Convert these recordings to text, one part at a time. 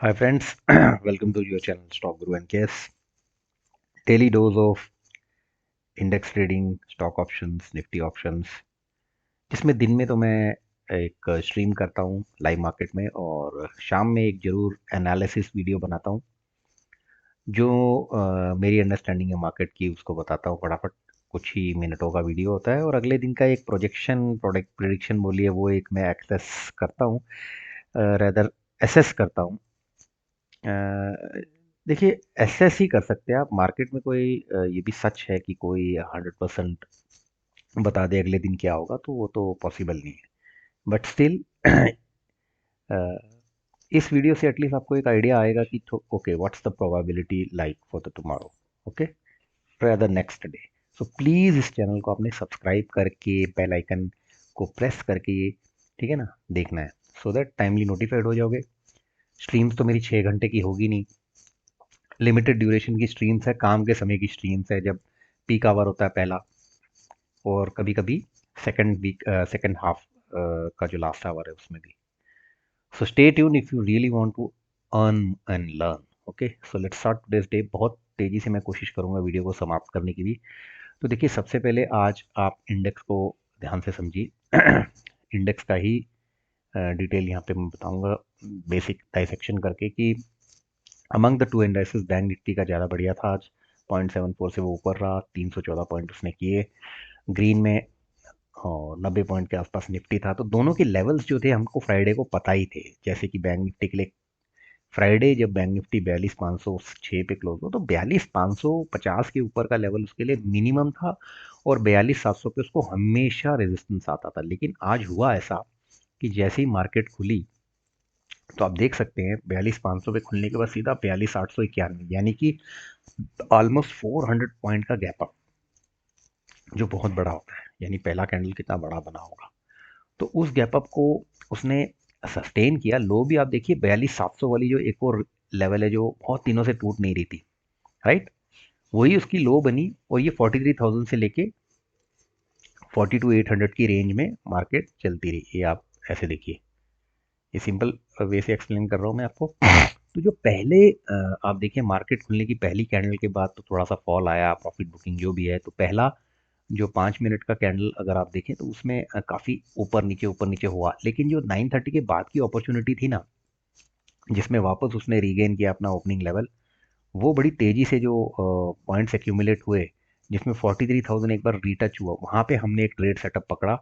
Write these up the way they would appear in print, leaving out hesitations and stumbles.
Hi friends, welcome to your channel Stock Guru and Case. Daily dose of index trading, stock options, Nifty options, जिसमें दिन में तो मैं एक stream करता हूँ लाइव मार्केट में और शाम में एक जरूर एनालिसिस वीडियो बनाता हूँ जो मेरी अंडरस्टैंडिंग है मार्केट की उसको बताता हूँ फटाफट। कुछ ही मिनटों का वीडियो होता है और अगले दिन का एक प्रोजेक्शन प्रोडक्ट प्रिडिक्शन बोलिए वो एक मैं एक्सेस करता हूँ, रेदर एसेस करता हूँ। देखिए, एसेस ही कर सकते हैं आप मार्केट में। कोई ये भी सच है कि कोई 100% बता दे अगले दिन क्या होगा, तो वो तो पॉसिबल नहीं है। बट स्टिल इस वीडियो से एटलीस्ट आपको एक आइडिया आएगा कि okay, what's the probability like for the tomorrow, okay, for the next day. So please इस चैनल को आपने सब्सक्राइब करके बेल आइकन को प्रेस करके, ठीक है ना, देखना है, सो दैट टाइमली नोटिफाइड हो जाओगे। स्ट्रीम्स तो मेरी 6 घंटे की होगी नहीं, लिमिटेड ड्यूरेशन की स्ट्रीम्स है, काम के समय की स्ट्रीम्स है, जब पीक आवर होता है पहला, और कभी कभी सेकंड हाफ का जो लास्ट आवर है उसमें भी। So stay tune if you really want to earn and learn. Okay, so let's start today's day. बहुत तेजी से मैं कोशिश करूंगा वीडियो को समाप्त करने की भी। तो देखिए, सबसे पहले आज आप इंडेक्स को ध्यान से समझिए। इंडेक्स का ही डिटेल यहाँ पे मैं बताऊंगा, बेसिक डाइसेक्शन करके, कि among the two indices bank Nifty का ज़्यादा बढ़िया था आज। 0.74 से वो ऊपर रहा, 314 पॉइंट उसने किए ग्रीन में, और 90 पॉइंट के आसपास निफ्टी था। तो दोनों के लेवल्स जो थे हमको फ्राइडे को पता ही थे। जैसे कि बैंक निफ्टी के लिए फ्राइडे जब बैंक निफ्टी 42,506 पे क्लोज हो, तो 42,550 के ऊपर का लेवल उसके लिए मिनिमम था, और 42,700 पे उसको हमेशा रेजिस्टेंस आता था। लेकिन आज हुआ ऐसा कि जैसे ही मार्केट खुली, तो आप देख सकते हैं 42,500 पे खुलने के बाद सीधा 42,891, यानी कि ऑलमोस्ट 400 पॉइंट का गैप अप, जो बहुत बड़ा होता है। यानी पहला कैंडल कितना बड़ा बना होगा, तो उस गैप अप को उसने सस्टेन किया। लो भी आप देखिए 42,700 वाली, जो एक और लेवल है जो बहुत दिनों से टूट नहीं रही थी, राइट, वही उसकी लो बनी। और ये 43,000 से लेके 42,800 की रेंज में मार्केट चलती रही। ये आप ऐसे देखिए, ये सिंपल वे से एक्सप्लेन कर रहा हूँ मैं आपको। तो जो पहले आप देखिए, मार्केट खुलने की पहली कैंडल के बाद तो थोड़ा सा फॉल आया, प्रॉफिट बुकिंग जो भी है। तो पहला जो 5 मिनट का कैंडल अगर आप देखें, तो उसमें काफ़ी ऊपर नीचे हुआ। लेकिन जो 9:30 के बाद की अपॉर्चुनिटी थी ना, जिसमें वापस उसने रीगेन किया अपना ओपनिंग लेवल, वो बड़ी तेज़ी से जो पॉइंट्स एक्यूमुलेट हुए, जिसमें 43,000 एक बार रीटच हुआ, वहाँ पे हमने एक ट्रेड सेटअप पकड़ा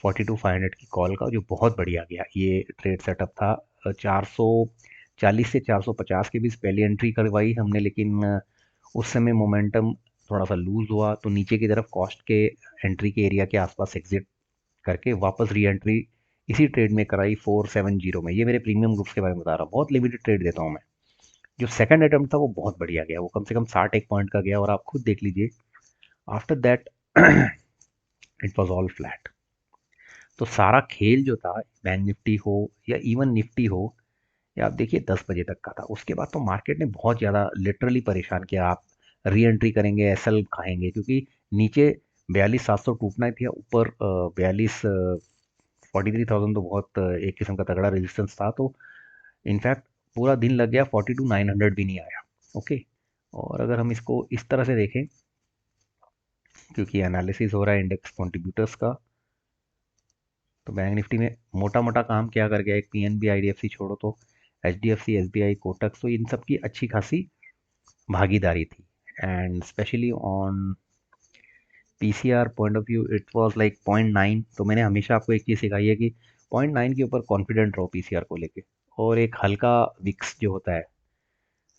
42,500 की कॉल का, जो बहुत बढ़िया गया। ये ट्रेड सेटअप था 440 से 450 के बीच पहली एंट्री करवाई हमने। लेकिन उस समय मोमेंटम थोड़ा सा लूज हुआ, तो नीचे की तरफ कॉस्ट के एंट्री के एरिया के आसपास एग्जिट करके वापस री एंट्री इसी ट्रेड में कराई 470 में। ये मेरे प्रीमियम ग्रुप्स के बारे में बता रहा हूँ, बहुत लिमिटेड ट्रेड देता हूँ मैं। जो सेकंड अटेम्प्ट था वो बहुत बढ़िया गया, वो कम से कम 61 पॉइंट का गया, और आप खुद देख लीजिए after that it was all flat. तो सारा खेल जो था, बैंक निफ्टी हो या इवन निफ्टी हो, या आप देखिए 10 बजे तक का था। उसके बाद तो मार्केट ने बहुत ज़्यादा लिटरली परेशान किया। आप री एंट्री करेंगे, एसएल खाएंगे, क्योंकि नीचे 42,700 टूटना ही था, ऊपर 43,000 तो बहुत एक किस्म का तगड़ा रेजिस्टेंस था। तो इनफैक्ट पूरा दिन लग गया, 42,900 भी नहीं आया। ओके, और अगर हम इसको इस तरह से देखें, क्योंकि एनालिसिस हो रहा है इंडेक्स कंट्रीब्यूटर्स का, तो बैंक निफ्टी में मोटा मोटा काम क्या कर गया, एक पीएनबी आईडीएफसी छोड़ो तो एचडीएफसी, एसबीआई, कोटक, तो इन सब की अच्छी खासी भागीदारी थी। And specially on PCR point of view it was like 0.9। तो मैंने हमेशा आपको एक चीज़ सिखाई है कि 0.9 के ऊपर कॉन्फिडेंट रहो पीसीआर को लेके। और एक हल्का विक्स जो होता है,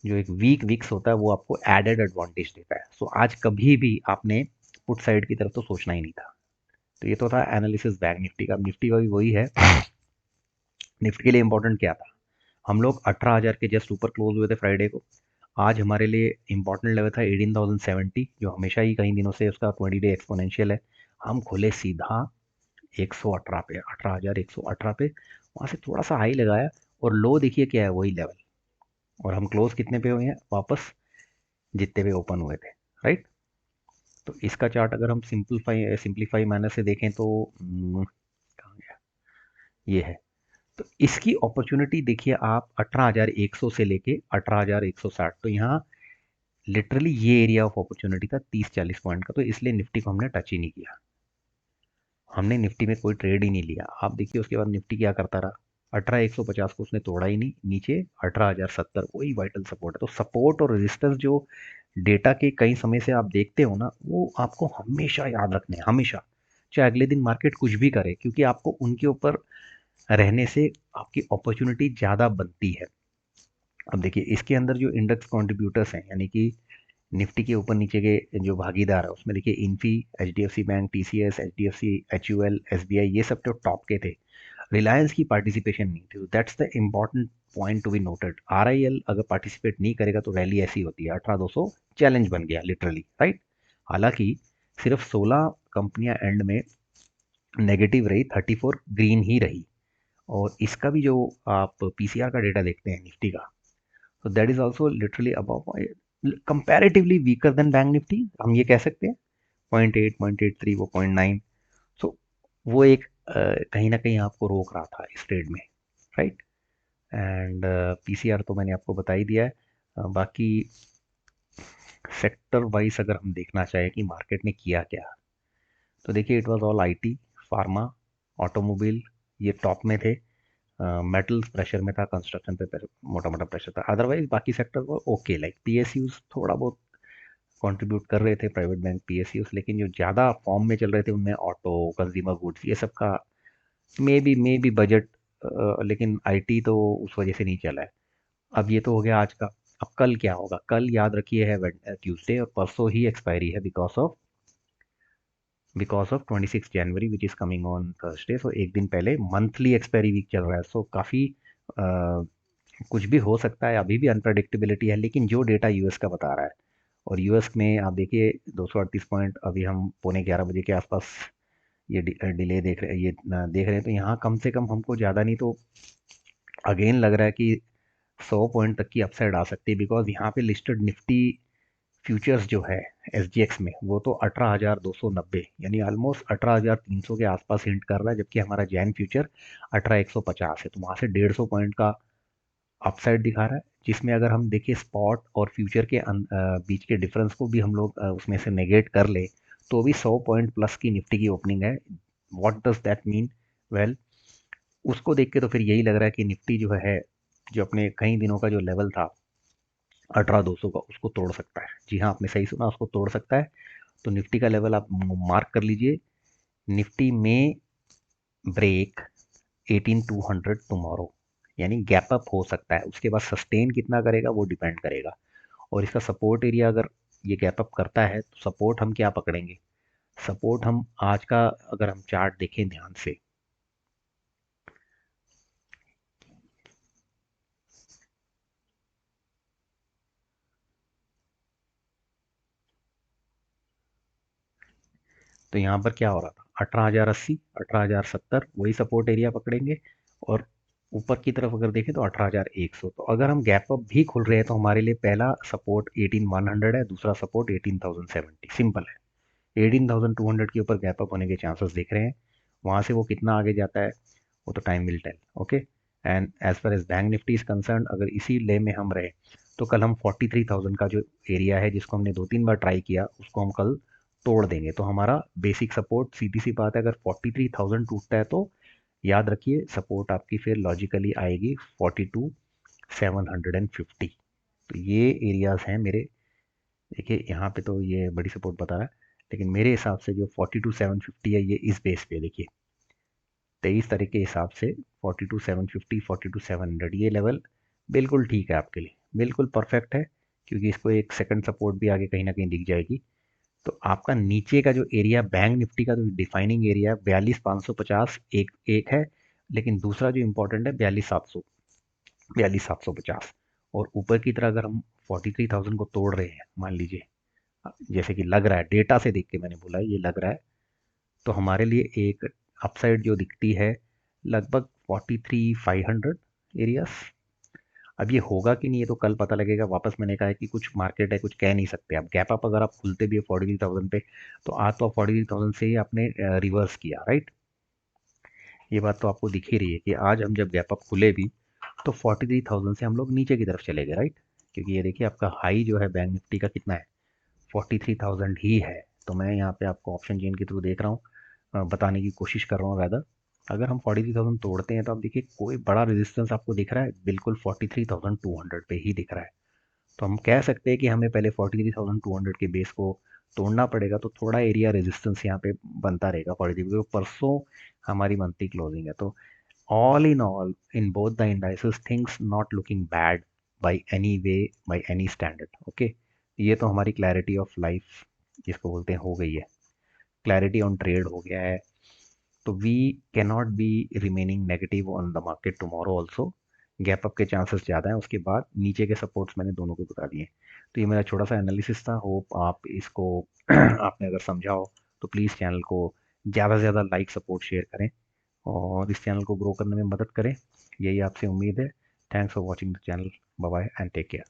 जो एक वीक विक्स होता है, वो आपको एडेड एडवांटेज देता है। सो आज कभी भी आपने पुट साइड की तरफ तो सोचना ही नहीं था। तो ये तो था एनालिसिस बैंक निफ्टी का। निफ्टी का भी वही है। निफ्टी के लिए इंपॉर्टेंट क्या था, हम लोग 18,000 के जस्ट ऊपर क्लोज हुए थे फ्राइडे को। आज हमारे लिए इंपॉर्टेंट लेवल था 18,070, जो हमेशा ही कई दिनों से उसका 20 डे एक्सपोनेंशियल है। हम खुले सीधा 118 पे, 18,118 पे, वहाँ से थोड़ा सा हाई लगाया, और लो देखिए क्या है, वही लेवल। और हम क्लोज कितने पे हुए हैं, वापस जितने पे ओपन हुए थे, राइट। तो इसका चार्ट अगर हम सिंपलीफाई मैनर से देखें, तो कहाँ गया, ये है। तो इसकी अपॉर्चुनिटी देखिए आप 18,100 से लेके 18,160, तो यहाँ लिटरली ये एरिया ऑफ अपॉर्चुनिटी था 30-40 पॉइंट का, तो इसलिए निफ्टी को हमने टच ही नहीं किया। हमने निफ्टी में कोई ट्रेड ही नहीं लिया। आप देखिए उसके बाद निफ्टी क्या करता रहा, 18,150 को उसने तोड़ा ही नहीं, नीचे 18,070 वही वाइटल सपोर्ट है। तो सपोर्ट और रेजिस्टेंस जो डेटा के कई समय से आप देखते हो ना, वो आपको हमेशा याद रखने हैं, हमेशा, चाहे अगले दिन मार्केट कुछ भी करे, क्योंकि आपको उनके ऊपर रहने से आपकी अपॉर्चुनिटी ज़्यादा बनती है। अब देखिए इसके अंदर जो इंडेक्स कंट्रीब्यूटर्स हैं, यानी कि निफ्टी के ऊपर नीचे के जो भागीदार है, उसमें देखिए Infy, HDFC bank, TCS, HDFC, HUL, SBI, ये सब तो टॉप के थे। रिलायंस की पार्टिसिपेशन नहीं थी। That's the important point to be noted. RIL अगर पार्टिसिपेट नहीं करेगा तो रैली ऐसी होती है, 18,200 चैलेंज बन गया लिटरली, राइट। हालांकि सिर्फ 16 कंपनियां एंड में नेगेटिव रही, 34 ग्रीन ही रही। और इसका भी जो आप पीसीआर का डेटा देखते हैं निफ्टी का, तो that is also literally about comparatively weaker than Bank Nifty, हम ये कह सकते हैं। 0.8, 0.83, वो 0.9। सो वो एक कहीं ना कहीं आपको रोक रहा था इस ट्रेड में, राइट। एंड पीसीआर तो मैंने आपको बता ही दिया है। बाकी सेक्टर वाइज अगर हम देखना चाहें कि मार्केट ने किया क्या, तो देखिए it was all IT, pharma, automobile, ये टॉप में थे। मेटल्स प्रेशर में था, कंस्ट्रक्शन पे मोटा मोटा प्रेशर था। अदरवाइज बाकी सेक्टर को ओके, लाइक पीएसयूज थोड़ा बहुत कंट्रीब्यूट कर रहे थे, प्राइवेट बैंक पीएसयूज, लेकिन जो ज़्यादा फॉर्म में चल रहे थे उनमें ऑटो, कंज्यूमर गुड्स, ये सब का मे बी बजट, लेकिन आईटी तो उस वजह से नहीं चला है। अब ये तो हो गया आज का। अब कल क्या होगा, कल याद रखिए है ट्यूसडे, और परसों ही एक्सपायरी है because of 26 January which is coming on Thursday. So एक दिन पहले मंथली एक्सपायरी वीक चल रहा है। सो काफ़ी कुछ भी हो सकता है, अभी भी अनप्रडिक्टेबिलिटी है, लेकिन जो डेटा यूएस का बता रहा है, और यूएस में आप देखिए 238 पॉइंट, अभी हम पौने 11 बजे के आसपास ये डिले देख रहे हैं, ये देख रहे हैं, तो यहाँ कम से कम हमको ज़्यादा नहीं तो अगेन लग रहा है कि 100 पॉइंट तक की अपसाइड आ सकती है। बिकॉज यहाँ पे लिस्टेड निफ्टी फ्यूचर्स जो है एसजीएक्स में, वो तो 18,290, यानी ऑलमोस्ट 18,300 के आसपास हिंट कर रहा है, जबकि हमारा जैन फ्यूचर 18,150 है। तो वहाँ से 150 पॉइंट का अपसाइड दिखा रहा है, जिसमें अगर हम देखिए स्पॉट और फ्यूचर के बीच के डिफरेंस को भी हम लोग उसमें से नेगेट कर ले, तो भी 100 पॉइंट प्लस की निफ्टी की ओपनिंग है। What does that mean? Well, उसको देख के तो फिर यही लग रहा है कि निफ्टी जो है, जो अपने कई दिनों का जो लेवल था 18,200 का, उसको तोड़ सकता है। जी हाँ, आपने सही सुना, उसको तोड़ सकता है। तो निफ्टी का लेवल आप मार्क कर लीजिए। निफ्टी में ब्रेक 18,200 टुमारो, यानी गैप अप हो सकता है। उसके बाद सस्टेन कितना करेगा वो डिपेंड करेगा। और इसका सपोर्ट एरिया अगर ये गैप अप करता है, तो सपोर्ट हम क्या पकड़ेंगे? सपोर्ट हम आज का अगर हम चार्ट देखें ध्यान से, तो यहाँ पर क्या हो रहा था, 18,080, 18,070 वही सपोर्ट एरिया पकड़ेंगे। और ऊपर की तरफ अगर देखें तो 18,100। तो अगर हम गैप अप भी खुल रहे हैं, तो हमारे लिए पहला सपोर्ट 18,100 है, दूसरा सपोर्ट 18,070, सिंपल है। 18,200 के ऊपर गैप अप होने के चांसेस दिख रहे हैं। वहाँ से वो कितना आगे जाता है, वो तो time will tell, okay. And as far as Bank Nifty is concern, अगर इसी ले में हम रहे, तो कल हम 43,000 का जो एरिया है, जिसको हमने 2-3 बार ट्राई किया, उसको हम कल तोड़ देंगे। तो हमारा बेसिक सपोर्ट, सीधी सी बात है, अगर 43,000 टूटता है, तो याद रखिए सपोर्ट आपकी फिर लॉजिकली आएगी 42,750। तो ये एरियाज हैं मेरे। देखिए यहाँ पे तो ये बड़ी सपोर्ट बता रहा है, लेकिन मेरे हिसाब से जो 42,750 है, ये इस बेस पे देखिए 23 तारीख के हिसाब से 42,750, 42,700, ये लेवल बिल्कुल ठीक है आपके लिए, बिल्कुल परफेक्ट है। क्योंकि इसको एक सेकंड सपोर्ट भी आगे कहीं ना कहीं दिख जाएगी। तो आपका नीचे का जो एरिया बैंक निफ्टी का जो डिफाइनिंग एरिया 42,550 एक एक है, लेकिन दूसरा जो इंपॉर्टेंट है 42,700, 42,750। और ऊपर की तरह अगर हम 43,000 को तोड़ रहे हैं, मान लीजिए, जैसे कि लग रहा है, डेटा से देख के मैंने बोला ये लग रहा है, तो हमारे लिए एक अपसाइड जो दिखती है लगभग 43,500 एरियाज। अब ये होगा कि नहीं, ये तो कल पता लगेगा। वापस मैंने कहा है कि कुछ मार्केट है, कुछ कह नहीं सकते। अब गैप अप अगर आप खुलते भी है 43,000 पे, तो आज तो आप 43,000 से ही आपने रिवर्स किया, राइट। ये बात तो आपको दिख ही रही है कि आज हम जब गैप अप खुले भी तो 43,000 से हम लोग नीचे की तरफ चले गए, राइट। क्योंकि ये देखिए आपका हाई जो है बैंक निफ्टी का कितना है, 43,000 ही है। तो मैं यहाँ पे आपको ऑप्शन चेन के थ्रू देख रहा हूँ, बताने की कोशिश कर रहा हूँ रैदर। अगर हम 43,000 तोड़ते हैं तो आप देखिए कोई बड़ा रेजिस्टेंस आपको दिख रहा है, बिल्कुल 43,200 पे ही दिख रहा है। तो हम कह सकते हैं कि हमें पहले 43,200 के बेस को तोड़ना पड़ेगा, तो थोड़ा एरिया रेजिस्टेंस यहाँ पे बनता रहेगा 43, क्योंकि परसों हमारी मंथली क्लोजिंग है। तो all in all, in both the indices, things not looking bad by any way, by any standard. Okay, ये तो हमारी क्लैरिटी ऑफ लाइफ जिसको बोलते हैं हो गई है, क्लैरिटी ऑन ट्रेड हो गया है। तो we can not be remaining negative on the market tomorrow also. Gap up के चांसेस ज़्यादा हैं, उसके बाद नीचे के सपोर्ट्स मैंने दोनों को बता दिए। तो ये मेरा छोटा सा एनालिसिस था, होप आप इसको आपने अगर समझा हो तो प्लीज़ चैनल को ज़्यादा से ज़्यादा लाइक सपोर्ट शेयर करें और इस चैनल को ग्रो करने में मदद करें, यही आपसे उम्मीद है। Thanks for watching the channel, bye bye and take care.